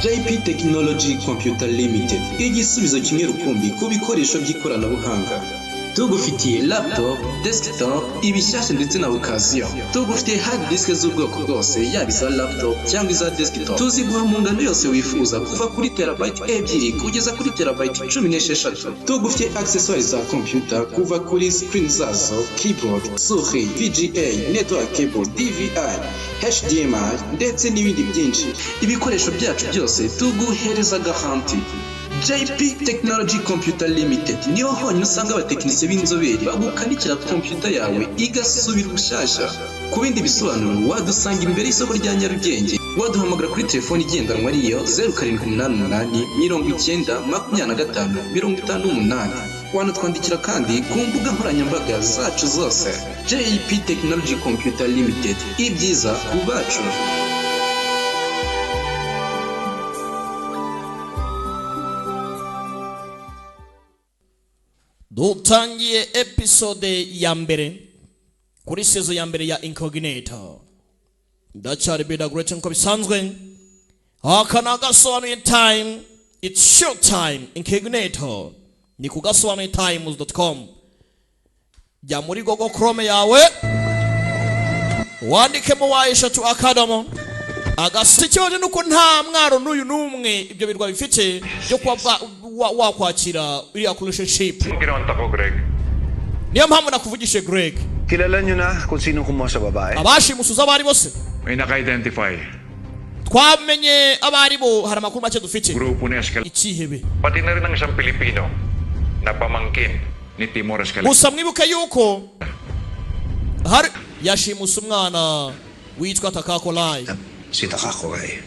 JP Technology Computer Limited, igisubizo kimwe rukumbi ku bikoresho by'ikoranabuhanga. Tugufitiye laptop, desktop, ibishyashya ndetse na occasion. Tugufitiye hard disk z'ubwoko bwose, yaba iza laptop cyangwa iza desktop. Tuziguha mu ngano yose wifuza, kuva kuri terabyte 2 kugeza kuri terabyte 16. Tugufitiye accessories za computer, kuva kuri screen zazo, keyboard, souris, VGA, network cable, DVI, HDMI ndetse n'ibindi byinshi. Ibikoresho byacu byose tuguhereza garanti. JP Technology Computer Limited niho honyine usanga abatekinisiye b'inzobere bagukanikira computer yawe igasubira ubushyashya. Ku bindi bisobanuro wadusanga imbere y'isoko rya Nyarugenge, waduhamagara kuri telefone igendanwa ariyo 0788 90 25 58. Wanatwandikira kandi ku mbuga nkoranyambaga zacu zose. JP Technology Computer Limited, ibyiza ku bacu. Dutangiye episode ya mbere kuri season ya mbere ya Incognito. Ndacyari bida GRET nko bisanzwe. Hakana gasobanuye time, it's show time. Incognito ni kugasobanuye times.com. Jya muri Google Chrome yawe, wandikemo wayeshatu akadomo. Agasikiwe nuko nta mwaro n'uyu numwe ibyo birwa bifite byo kwa wakwakira iriya relationship. Kinonta ko, Greg. Niyo mpamvu nakuvugishe Greg. Kilala nyo na kung sino kumuha sa babae? Abashimusuza abari bose. May naka-identify. Twamenye abari bo, hari amakuru make dufite. Grupo ni Escalante. Ikihebe. Pati na rin ang isang Pilipino na pamangkin ni Timor Escalante. Gusa mwibuke yuko hari yashimusa umwana witwa Takakolai. Si Takakolai.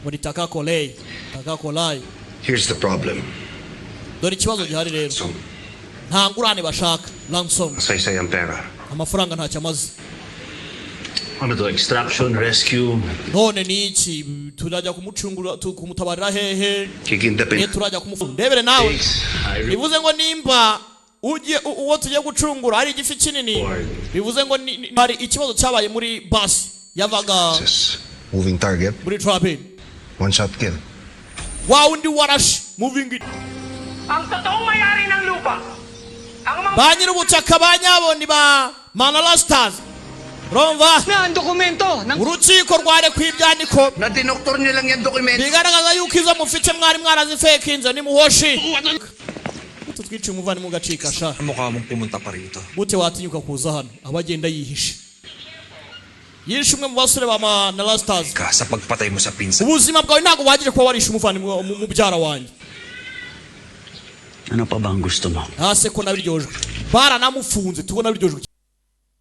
Muri Takakolai. Takakolai. Here's the problem. Dore ikibazo gihari rero. Nta ngurane bashaka. Ransom. Say ang pera. Amafaranga ntacyo amaze. Ano to? Extraction, rescue. None ni iki? Turajya kumucungura, kumutabarira hehe? Kikindapin. Ni turajya kumufunga. Ndebere nawe. Bivuze ngo nimba uje uwo tugiye gucungura ari igifi kinini. Bivuze ngo hari ikibazo cyabaye muri bus yavaga Moving target. muri trapin. One shot kill. Wow, ndi warash moving it. Ang totoong may-ari ng lupa. Ba nyir'ubutaka ba nyabo ni ba Manalastas. Romva. Na ang dokumento. Urukiko rware kw'ibyandiko. Na dinoktor niyo lang yung dokumento. Bigaragaza yuko izo mufite mwari mwarazifakinze ni muhoshi. Tutwice umuvani mu gacika sha. Mukha mong pumunta pa rito. Bute watinyuka kuza hano abagenda yihishe. Yishe umwe mu basore ba Manalastas. Ka sa pagpatay mo sa pinsan. Ubuzima bwawe ntago wagire kuba warishe umuvani mu byara wanjye. Ano pa ba ang gusto mo? Ase ko nabiryojwe. Bara namufunze tubona biryojwe.